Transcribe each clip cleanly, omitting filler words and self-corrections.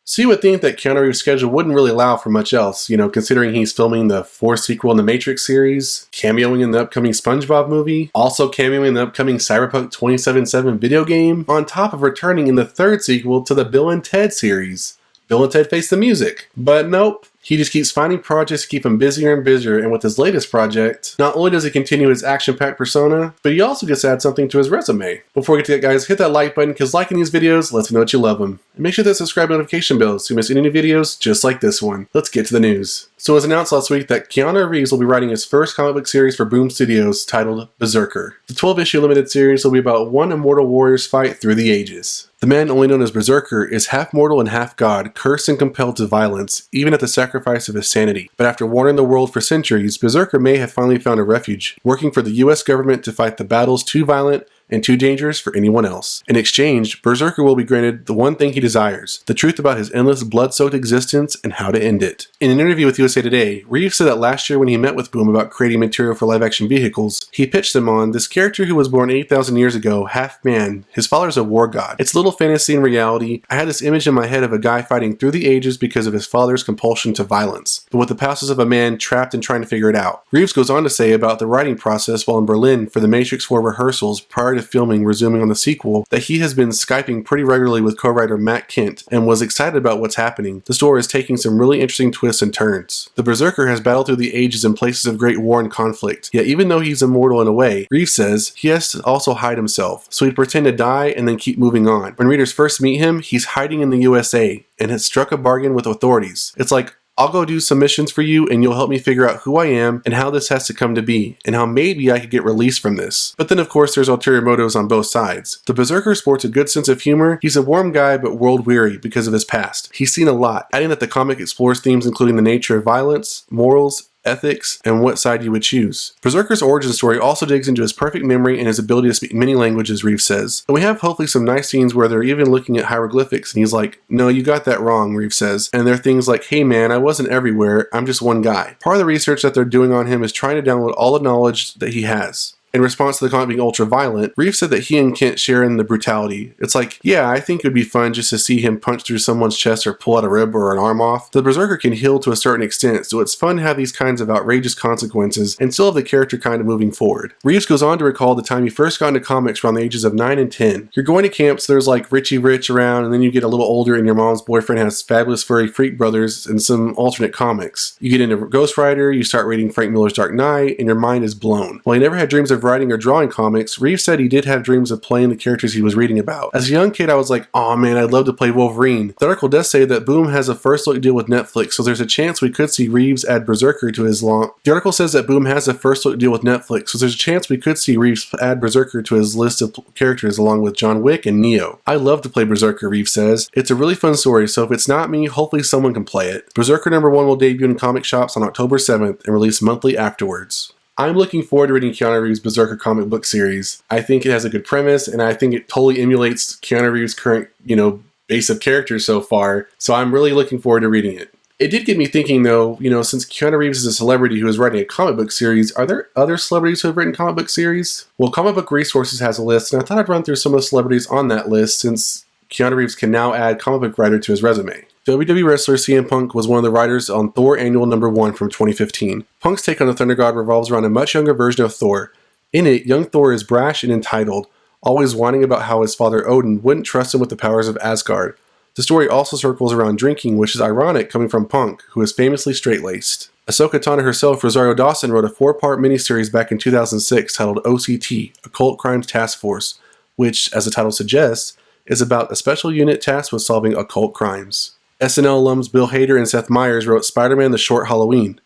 So you would think that Keanu Reeves' schedule wouldn't really allow for much else, considering he's filming the 4th sequel in the Matrix series, cameoing in the upcoming Spongebob movie, also cameoing in the upcoming Cyberpunk 2077 video game, on top of returning in the 3rd sequel to the Bill and Ted series, Bill and Ted Face the Music. But nope. He just keeps finding projects to keep him busier and busier, and with his latest project, not only does he continue his action-packed persona, but he also gets to add something to his resume. Before we get to that, guys, hit that like button, because liking these videos lets me know that you love them. And make sure to subscribe notification bell so you miss any new videos just like this one. Let's get to the news. So it was announced last week that Keanu Reeves will be writing his first comic book series for Boom Studios titled BRZRKR. The 12-issue limited series will be about one immortal warrior's fight through the ages. The man, only known as BRZRKR, is half mortal and half god, cursed and compelled to violence, even at the sacrifice of his sanity. But after wandering the world for centuries, BRZRKR may have finally found a refuge, working for the US government to fight the battles too violent and too dangerous for anyone else. In exchange, BRZRKR will be granted the one thing he desires, the truth about his endless blood-soaked existence and how to end it. In an interview with USA Today, Reeves said that last year when he met with Boom about creating material for live-action vehicles, he pitched them on this character who was born 8,000 years ago, half man. His father's a war god. It's a little fantasy and reality. I had this image in my head of a guy fighting through the ages because of his father's compulsion to violence, but with the passes of a man trapped and trying to figure it out. Reeves goes on to say about the writing process while in Berlin for the Matrix 4 rehearsals prior to filming resuming on the sequel that he has been Skyping pretty regularly with co-writer Matt Kent and was excited about what's happening. The story is taking some really interesting twists and turns. The BRZRKR has battled through the ages in places of great war and conflict, yet even though he's immortal in a way, Reeves says he has to also hide himself, so he'd pretend to die and then keep moving on. When readers first meet him, he's hiding in the USA and has struck a bargain with authorities. It's like, I'll go do some missions for you and you'll help me figure out who I am and how this has to come to be, and how maybe I could get released from this. But then of course there's ulterior motives on both sides. The BRZRKR sports a good sense of humor. He's a warm guy but world weary because of his past. He's seen a lot, adding that the comic explores themes including the nature of violence, morals, ethics, and what side you would choose. BRZRKR's origin story also digs into his perfect memory and his ability to speak many languages, Reeves says. And we have hopefully some nice scenes where they're even looking at hieroglyphics and he's like, no, you got that wrong, Reeves says. And there are things like, hey man, I wasn't everywhere, I'm just one guy. Part of the research that they're doing on him is trying to download all the knowledge that he has. In response to the comic being ultra-violent, Reeves said that he and Kent share in the brutality. It's like, yeah, I think it would be fun just to see him punch through someone's chest or pull out a rib or an arm off. The BRZRKR can heal to a certain extent, so it's fun to have these kinds of outrageous consequences and still have the character kind of moving forward. Reeves goes on to recall the time he first got into comics around the ages of 9 and 10. You're going to camps, there's like Richie Rich around, and then you get a little older and your mom's boyfriend has Fabulous Furry Freak Brothers and some alternate comics. You get into Ghost Rider, you start reading Frank Miller's Dark Knight, and your mind is blown. While he never had dreams of writing or drawing comics, Reeves said he did have dreams of playing the characters he was reading about. As a young kid, I was like, oh man, I'd love to play Wolverine. The article does say that Boom has a first look deal with Netflix, so there's a chance we could see Reeves add BRZRKR to his The article says that Boom has a first look deal with Netflix, so there's a chance we could see Reeves add BRZRKR to his list of characters along with John Wick and Neo. I love to play BRZRKR, Reeves says. It's a really fun story, so if it's not me, hopefully someone can play it. BRZRKR #1 will debut in comic shops on October 7th and release monthly afterwards. I'm looking forward to reading Keanu Reeves' BRZRKR comic book series. I think it has a good premise, and I think it totally emulates Keanu Reeves' current, base of characters so far, so I'm really looking forward to reading it. It did get me thinking though, since Keanu Reeves is a celebrity who is writing a comic book series, are there other celebrities who have written comic book series? Well, Comic Book Resources has a list, and I thought I'd run through some of the celebrities on that list since Keanu Reeves can now add comic book writer to his resume. WWE wrestler CM Punk was one of the writers on Thor Annual #1 from 2015. Punk's take on the Thunder God revolves around a much younger version of Thor. In it, young Thor is brash and entitled, always whining about how his father Odin wouldn't trust him with the powers of Asgard. The story also circles around drinking, which is ironic coming from Punk, who is famously straight-laced. Ahsoka Tano herself, Rosario Dawson, wrote a 4-part miniseries back in 2006 titled OCT, Occult Crimes Task Force, which, as the title suggests, is about a special unit tasked with solving occult crimes. SNL alums Bill Hader and Seth Meyers wrote Spider-Man: The Short Halloween.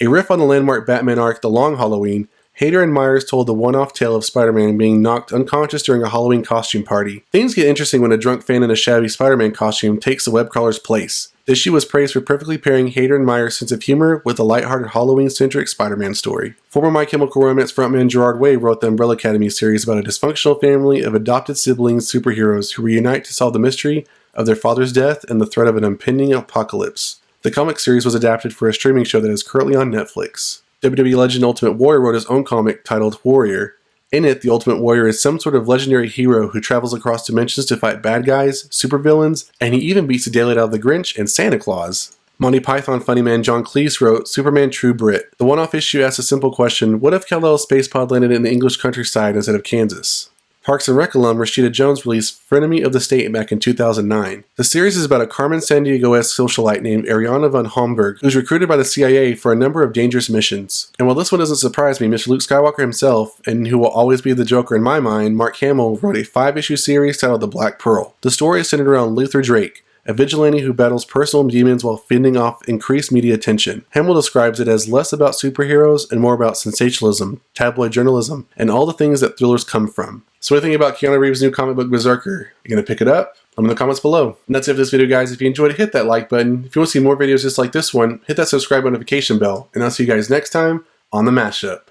A riff on the landmark Batman arc The Long Halloween, Hader and Meyers told the one-off tale of Spider-Man being knocked unconscious during a Halloween costume party. Things get interesting when a drunk fan in a shabby Spider-Man costume takes the web crawler's place. The issue was praised for perfectly pairing Hader and Meyers' sense of humor with a lighthearted Halloween-centric Spider-Man story. Former My Chemical Romance frontman Gerard Way wrote the Umbrella Academy series about a dysfunctional family of adopted siblings superheroes who reunite to solve the mystery of their father's death and the threat of an impending apocalypse. The comic series was adapted for a streaming show that is currently on Netflix. WWE legend Ultimate Warrior wrote his own comic titled Warrior. In it, the Ultimate Warrior is some sort of legendary hero who travels across dimensions to fight bad guys, supervillains, and he even beats the daylight out of the Grinch and Santa Claus. Monty Python funny man John Cleese wrote Superman True Brit. The one-off issue asks a simple question: what if Kal-El's space pod landed in the English countryside instead of Kansas? Parks and Rec alum Rashida Jones released Frenemy of the State back in 2009. The series is about a Carmen Sandiego-esque socialite named Ariana von Homburg, who's recruited by the CIA for a number of dangerous missions. And while this one doesn't surprise me, Mr. Luke Skywalker himself, and who will always be the Joker in my mind, Mark Hamill, wrote a 5-issue series titled The Black Pearl. The story is centered around Luther Drake, a vigilante who battles personal demons while fending off increased media attention. Hamill describes it as less about superheroes and more about sensationalism, tabloid journalism, and all the things that thrillers come from. So what do you think about Keanu Reeves' new comic book Berserker? You gonna pick it up? Let me know in the comments below. And that's it for this video, guys. If you enjoyed it, hit that like button. If you want to see more videos just like this one, hit that subscribe notification bell. And I'll see you guys next time on the Mashup.